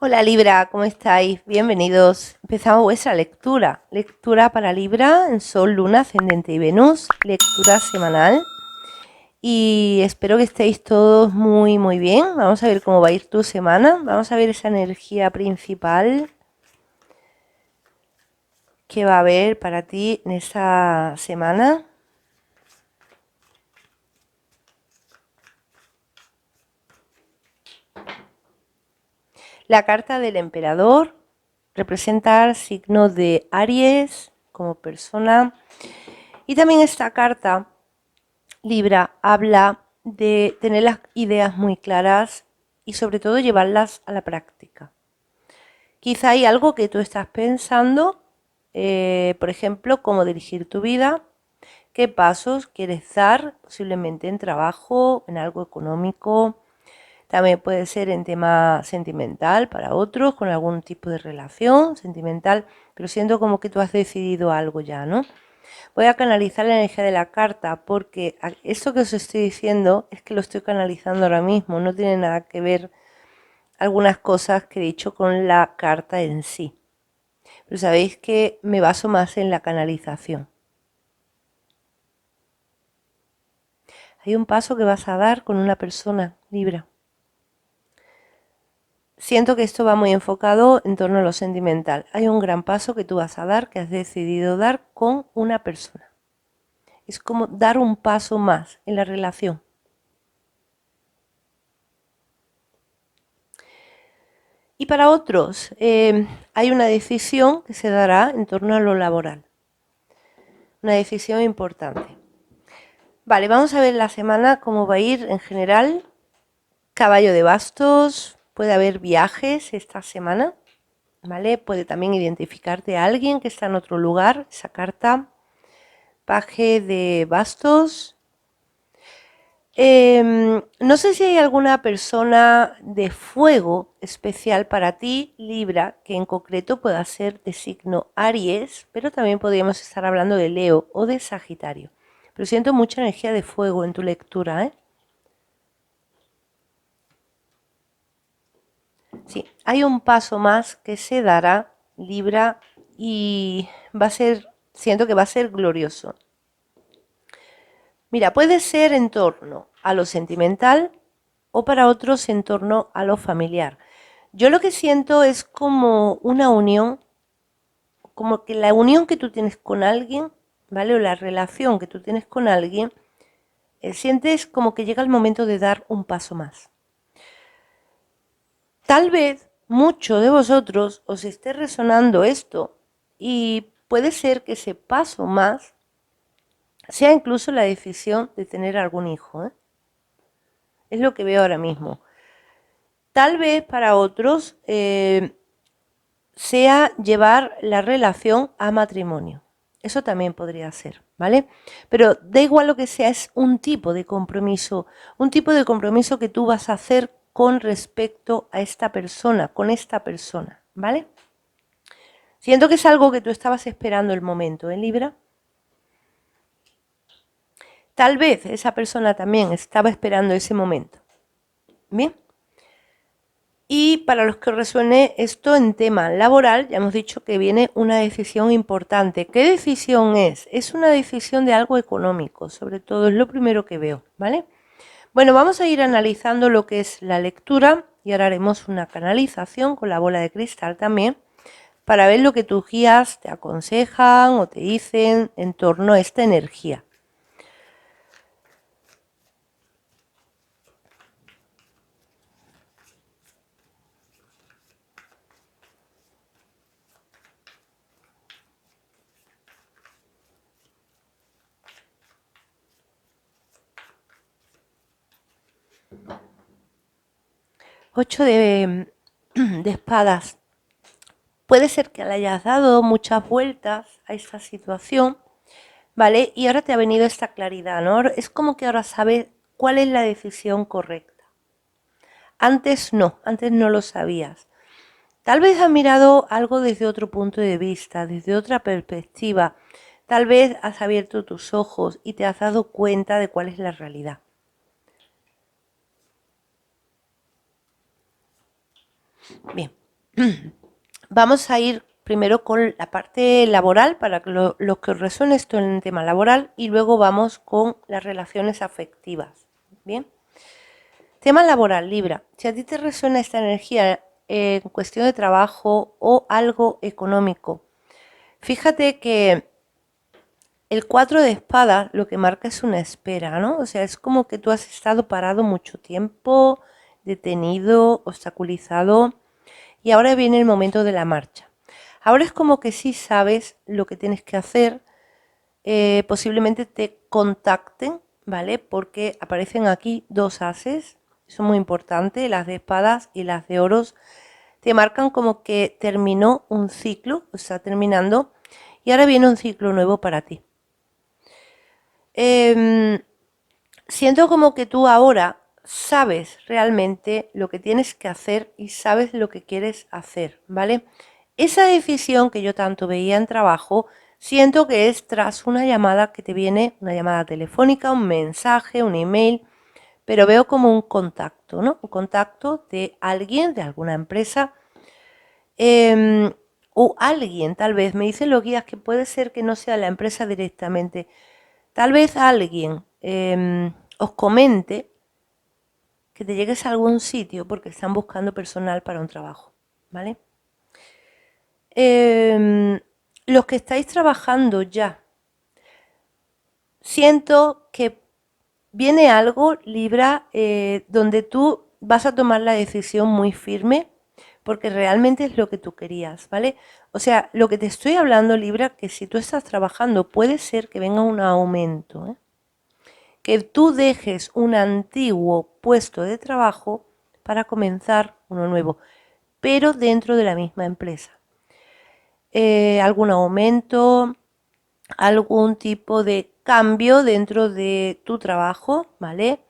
Hola Libra, ¿cómo estáis? Bienvenidos. Empezamos vuestra lectura. Lectura para Libra en Sol, Luna, Ascendente y Venus. Lectura semanal. Y espero que estéis todos muy bien. Vamos a ver cómo va a ir tu semana. Vamos a ver esa energía principal que va a haber para ti en esta semana. La carta del emperador representa el signo de Aries como persona. Y también esta carta, Libra, habla de tener las ideas muy claras y sobre todo llevarlas a la práctica. Quizá hay algo que tú estás pensando, por ejemplo, cómo dirigir tu vida, qué pasos quieres dar, posiblemente en trabajo, en algo económico. También puede ser en tema sentimental para otros, con algún tipo de relación sentimental, pero siento como que tú has decidido algo ya, ¿no? Voy a canalizar la energía de la carta porque esto que os estoy diciendo es que lo estoy canalizando ahora mismo, no tiene nada que ver algunas cosas que he dicho con la carta en sí. Pero sabéis que me baso más en la canalización. Hay un paso que vas a dar con una persona, Libra. Siento que esto va muy enfocado en torno a lo sentimental. Hay un gran paso que tú vas a dar, que has decidido dar con una persona. Es como dar un paso más en la relación. Y para otros, hay una decisión que se dará en torno a lo laboral. Una decisión importante. Vale, vamos a ver la semana cómo va a ir en general. Caballo de bastos, puede haber viajes esta semana, ¿vale? Puede también identificarte a alguien que está en otro lugar, esa carta. Paje de bastos. No sé si hay alguna persona de fuego especial para ti, Libra, que en concreto pueda ser de signo Aries, pero también podríamos estar hablando de Leo o de Sagitario. Pero siento mucha energía de fuego en tu lectura, ¿eh? Sí, hay un paso más que se dará, Libra, y va a ser, siento que va a ser glorioso. Mira, puede ser en torno a lo sentimental o para otros en torno a lo familiar. Yo lo que siento es como una unión, como que la unión que tú tienes con alguien, ¿vale? O la relación que tú tienes con alguien, sientes como que llega el momento de dar un paso más. Tal vez mucho de vosotros os esté resonando esto y puede ser que ese paso más sea incluso la decisión de tener algún hijo, ¿eh? Es lo que veo ahora mismo. Tal vez para otros sea llevar la relación a matrimonio. Eso también podría ser, ¿vale? Pero da igual lo que sea, es un tipo de compromiso que tú vas a hacer con respecto a esta persona, con esta persona, ¿vale? Siento que es algo que tú estabas esperando el momento, ¿eh, Libra? Tal vez esa persona también estaba esperando ese momento. Bien. Y para los que resuene esto en tema laboral, ya hemos dicho que viene una decisión importante. ¿Qué decisión es? Es una decisión de algo económico, sobre todo es lo primero que veo, ¿vale? Bueno, vamos a ir analizando lo que es la lectura y ahora haremos una canalización con la bola de cristal también para ver lo que tus guías te aconsejan o te dicen en torno a esta energía. Ocho de espadas. Puede ser que le hayas dado muchas vueltas a esta situación, ¿vale? Y ahora te ha venido esta claridad, ¿no? Es como que ahora sabes cuál es la decisión correcta. Antes no lo sabías. Tal vez has mirado algo desde otro punto de vista, desde otra perspectiva. Tal vez has abierto tus ojos y te has dado cuenta de cuál es la realidad. Bien. Vamos a ir primero con la parte laboral para que lo que os resuene esto en el tema laboral y luego vamos con las relaciones afectivas. Bien. Tema laboral, Libra. Si a ti te resuena esta energía en cuestión de trabajo o algo económico, fíjate que el 4 de espadas lo que marca es una espera, ¿no? O sea, es como que tú has estado parado mucho tiempo, detenido, obstaculizado, y ahora viene el momento de la marcha. Ahora es como que sí sabes lo que tienes que hacer, posiblemente te contacten, ¿vale? Porque aparecen aquí dos ases, eso es muy importante, las de espadas y las de oros, te marcan como que terminó un ciclo, o está terminando, y ahora viene un ciclo nuevo para ti. Siento como que tú ahora sabes realmente lo que tienes que hacer y sabes lo que quieres hacer, ¿vale? Esa decisión que yo tanto veía en trabajo, siento que es tras una llamada que te viene, una llamada telefónica, un mensaje, un email, pero veo como un contacto, ¿no? Un contacto de alguien, de alguna empresa, o alguien, tal vez, me dicen los guías que puede ser que no sea la empresa directamente, tal vez alguien os comente que te llegues a algún sitio porque están buscando personal para un trabajo, ¿vale? Los que estáis trabajando ya, siento que viene algo, Libra, donde tú vas a tomar la decisión muy firme porque realmente es lo que tú querías, ¿vale? O sea, lo que te estoy hablando, Libra, que si tú estás trabajando puede ser que venga un aumento, ¿eh? Que tú dejes un antiguo puesto de trabajo para comenzar uno nuevo, pero dentro de la misma empresa. Algún aumento, algún tipo de cambio dentro de tu trabajo, ¿vale?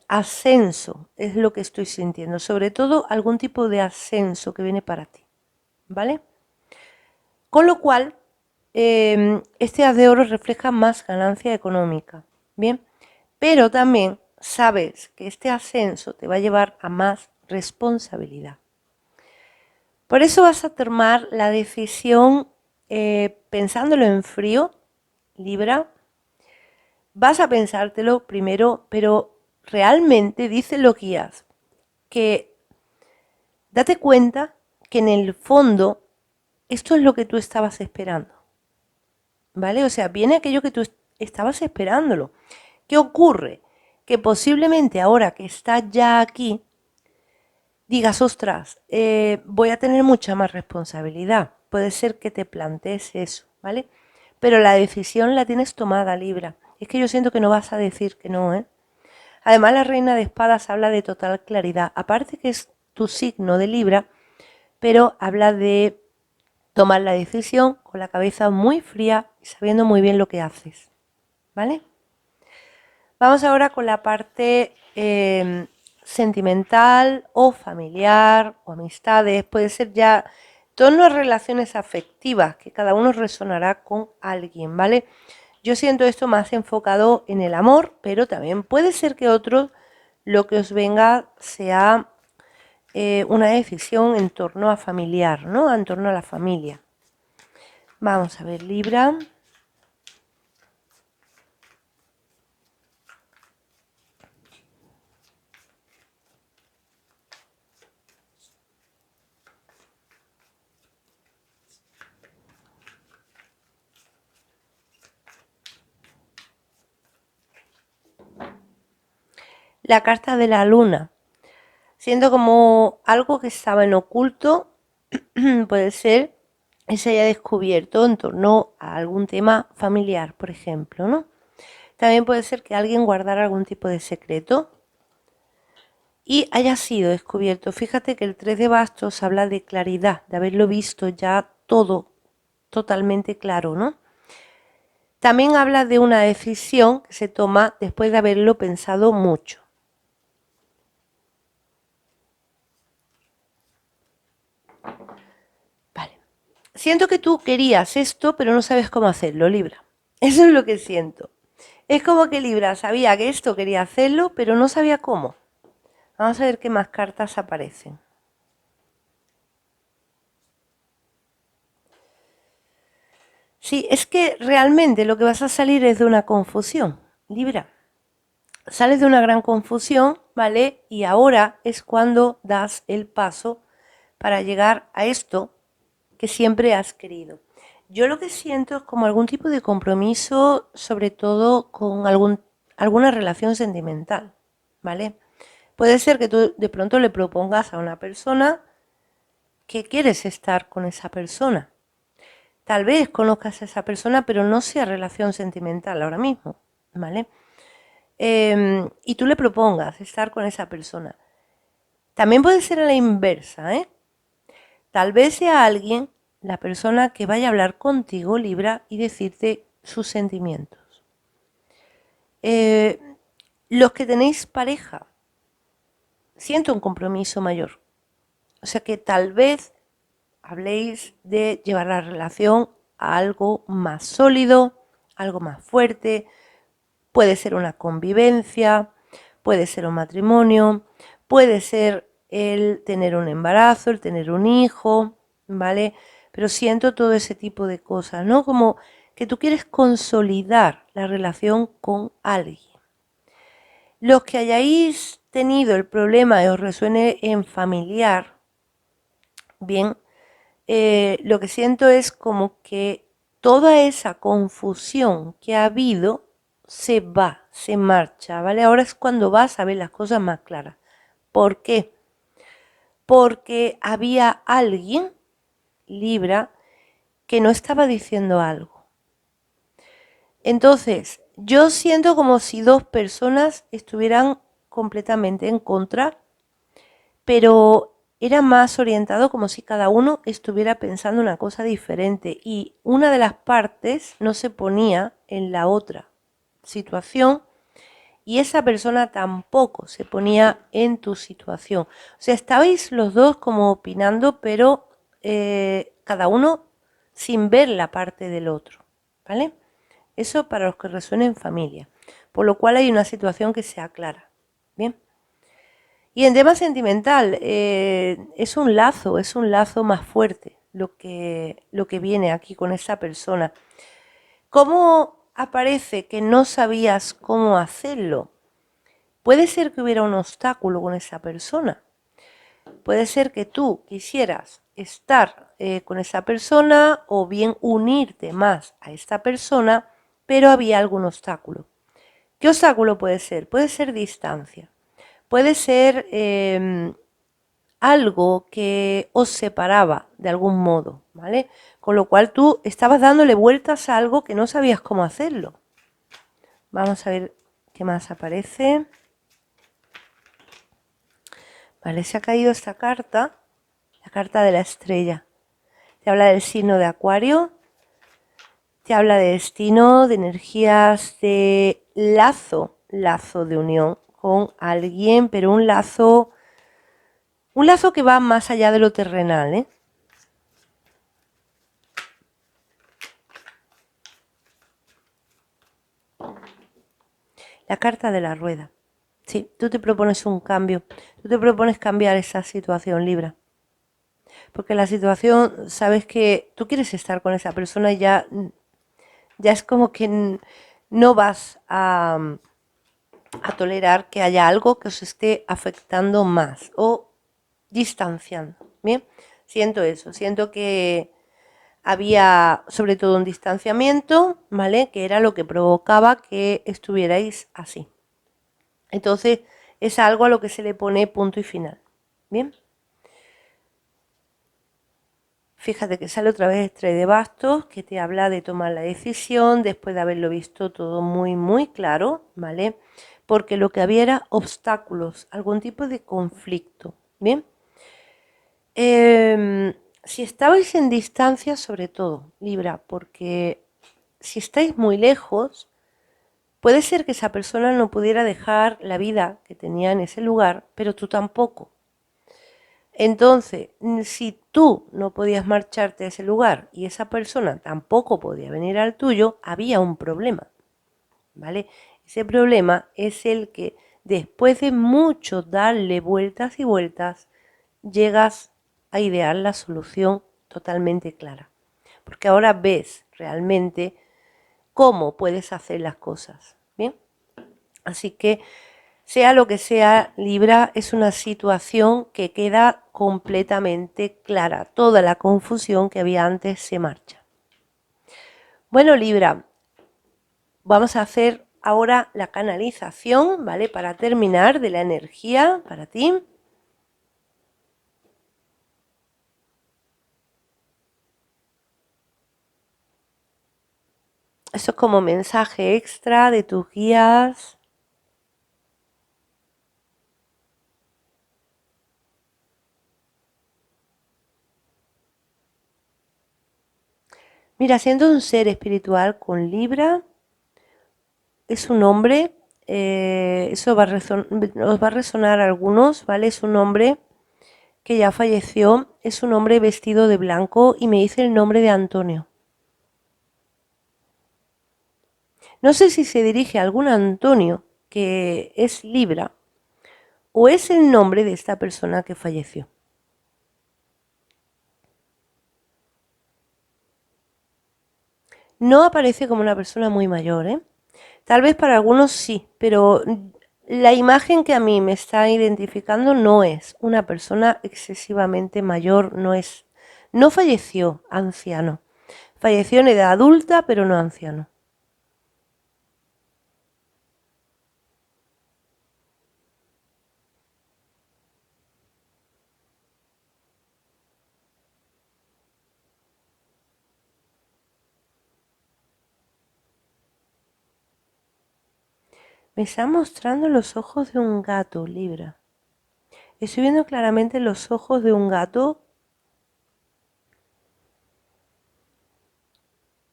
Ascenso es lo que estoy sintiendo, sobre todo algún tipo de ascenso que viene para ti, ¿vale? Con lo cual, este as de oro refleja más ganancia económica, ¿bien? Pero también sabes que este ascenso te va a llevar a más responsabilidad. Por eso vas a tomar la decisión pensándolo en frío, Libra. Vas a pensártelo primero, pero realmente dicen los guías que date cuenta que en el fondo esto es lo que tú estabas esperando. ¿Vale? O sea, viene aquello que tú estabas esperándolo. ¿Qué ocurre? Que posiblemente ahora que estás ya aquí, digas, ostras, voy a tener mucha más responsabilidad. Puede ser que te plantees eso, ¿vale? Pero la decisión la tienes tomada, Libra. Es que yo siento que no vas a decir que no, ¿eh? Además, la reina de espadas habla de total claridad. Aparte que es tu signo de Libra, pero habla de tomar la decisión con la cabeza muy fría y sabiendo muy bien lo que haces, ¿vale? Vamos ahora con la parte sentimental o familiar o amistades. Puede ser ya torno a relaciones afectivas, que cada uno resonará con alguien, ¿vale? Yo siento esto más enfocado en el amor, pero también puede ser que otros lo que os venga sea una decisión en torno a familiar, ¿no? En torno a la familia. Vamos a ver, Libra. La carta de la luna. Siendo como algo que estaba en oculto, puede ser que se haya descubierto en torno a algún tema familiar, por ejemplo, ¿no? También puede ser que alguien guardara algún tipo de secreto y haya sido descubierto. Fíjate que el 3 de bastos habla de claridad, de haberlo visto ya todo totalmente claro, ¿no? También habla de una decisión que se toma después de haberlo pensado mucho. Vale. Siento que tú querías esto, pero no sabes cómo hacerlo, Libra. Eso es lo que siento. Es como que Libra sabía que esto quería hacerlo, pero no sabía cómo. Vamos a ver qué más cartas aparecen. Sí, es que realmente lo que vas a salir es de una confusión, Libra. Sales de una gran confusión, ¿vale? Y ahora es cuando das el paso para llegar a esto que siempre has querido. Yo lo que siento es como algún tipo de compromiso, sobre todo con alguna relación sentimental, ¿vale? Puede ser que tú de pronto le propongas a una persona que quieres estar con esa persona. Tal vez conozcas a esa persona, pero no sea relación sentimental ahora mismo, ¿vale? Y tú le propongas estar con esa persona. También puede ser a la inversa, ¿eh? Tal vez sea alguien, la persona que vaya a hablar contigo, Libra, y decirte sus sentimientos. Eh, los que tenéis pareja, siento un compromiso mayor. O sea que tal vez habléis de llevar la relación a algo más sólido, algo más fuerte. Puede ser una convivencia, puede ser un matrimonio, puede ser el tener un embarazo, el tener un hijo, ¿vale? Pero siento todo ese tipo de cosas, ¿no? Como que tú quieres consolidar la relación con alguien. Los que hayáis tenido el problema y os resuene en familiar, bien, lo que siento es como que toda esa confusión que ha habido se va, se marcha, ¿vale? Ahora es cuando vas a ver las cosas más claras. ¿Por qué? Porque había alguien, Libra, que no estaba diciendo algo. Entonces, yo siento como si dos personas estuvieran completamente en contra, pero era más orientado como si cada uno estuviera pensando una cosa diferente y una de las partes no se ponía en la otra situación y esa persona tampoco se ponía en tu situación. O sea, estabais los dos como opinando, pero cada uno sin ver la parte del otro, ¿vale? Eso para los que resuenen en familia, por lo cual hay una situación que se aclara, ¿bien? Y en tema sentimental, es un lazo más fuerte lo que viene aquí con esa persona. ¿Cómo aparece que no sabías cómo hacerlo? Puede ser que hubiera un obstáculo con esa persona. Puede ser que tú quisieras estar con esa persona o bien unirte más a esta persona, pero había algún obstáculo. ¿Qué obstáculo puede ser? Puede ser distancia. Puede ser algo que os separaba de algún modo, ¿vale? Con lo cual tú estabas dándole vueltas a algo que no sabías cómo hacerlo. Vamos a ver qué más aparece. Vale, se ha caído esta carta, la carta de la estrella. Te habla del signo de Acuario, te habla de destino, de energías, de lazo de unión con alguien, pero un lazo que va más allá de lo terrenal, ¿eh? La carta de la rueda. Sí, tú te propones un cambio, tú te propones cambiar esa situación, Libra. Porque la situación, sabes que tú quieres estar con esa persona y ya es como que no vas a tolerar que haya algo que os esté afectando más o distanciando. Bien, siento eso, siento que había sobre todo un distanciamiento, ¿vale? Que era lo que provocaba que estuvierais así. Entonces es algo a lo que se le pone punto y final. Bien. Fíjate que sale otra vez Estrella de Bastos, que te habla de tomar la decisión después de haberlo visto todo muy, muy claro, ¿vale? Porque lo que había era obstáculos, algún tipo de conflicto, ¿bien? Si estabais en distancia, sobre todo, Libra, porque si estáis muy lejos, puede ser que esa persona no pudiera dejar la vida que tenía en ese lugar, pero tú tampoco. Entonces, si tú no podías marcharte a ese lugar y esa persona tampoco podía venir al tuyo, había un problema, ¿vale? Ese problema es el que después de mucho darle vueltas y vueltas, llegas a idear la solución totalmente clara. porque ahora ves realmente cómo puedes hacer las cosas, ¿bien? Así que, sea lo que sea, Libra, es una situación que queda completamente clara. Toda la confusión que había antes se marcha. Bueno, Libra, vamos a hacer ahora la canalización, ¿vale? Para terminar de la energía para ti. Esto es como mensaje extra de tus guías. Mira, siendo un ser espiritual con Libra, es un hombre, eso os va a resonar a algunos, ¿vale? Es un hombre que ya falleció, es un hombre vestido de blanco y me dice el nombre de Antonio. No sé si se dirige a algún Antonio que es Libra o es el nombre de esta persona que falleció. No aparece como una persona muy mayor, ¿eh? Tal vez para algunos sí, pero la imagen que a mí me está identificando no es una persona excesivamente mayor, no falleció anciano. Falleció en edad adulta, pero no anciano. Me están mostrando los ojos de un gato, Libra. Estoy viendo claramente los ojos de un gato.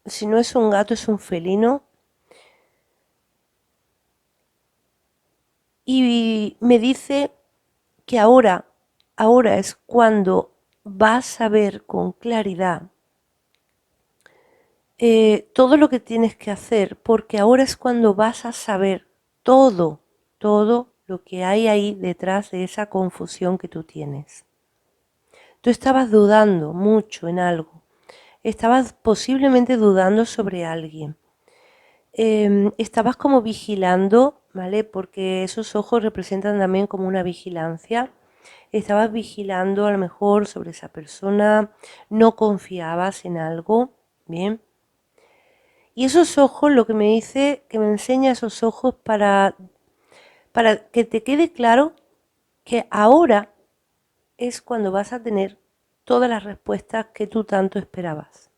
Si no es un gato, es un felino. Y me dice que ahora es cuando vas a ver con claridad todo lo que tienes que hacer, porque ahora es cuando vas a saber todo lo que hay ahí detrás de esa confusión que tú tienes. Tú estabas dudando mucho en algo, estabas posiblemente dudando sobre alguien, estabas como vigilando, ¿vale? Porque esos ojos representan también como una vigilancia. Estabas vigilando a lo mejor sobre esa persona, no confiabas en algo, ¿bien? Y esos ojos, lo que me dice, que me enseña esos ojos para que te quede claro que ahora es cuando vas a tener todas las respuestas que tú tanto esperabas.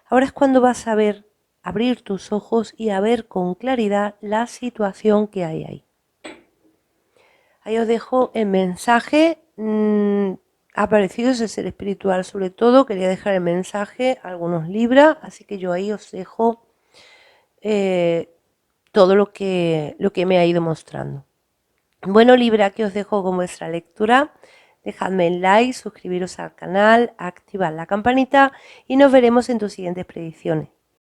Ahora es cuando vas a ver, abrir tus ojos y a ver con claridad la situación que hay ahí. Ahí os dejo el mensaje. Ha aparecido ese ser espiritual, sobre todo quería dejar el mensaje a algunos Libra, así que yo ahí os dejo todo lo que me ha ido mostrando. Bueno, Libra, que os dejo con vuestra lectura. Dejadme el like, suscribiros al canal, activad la campanita y nos veremos en tus siguientes predicciones.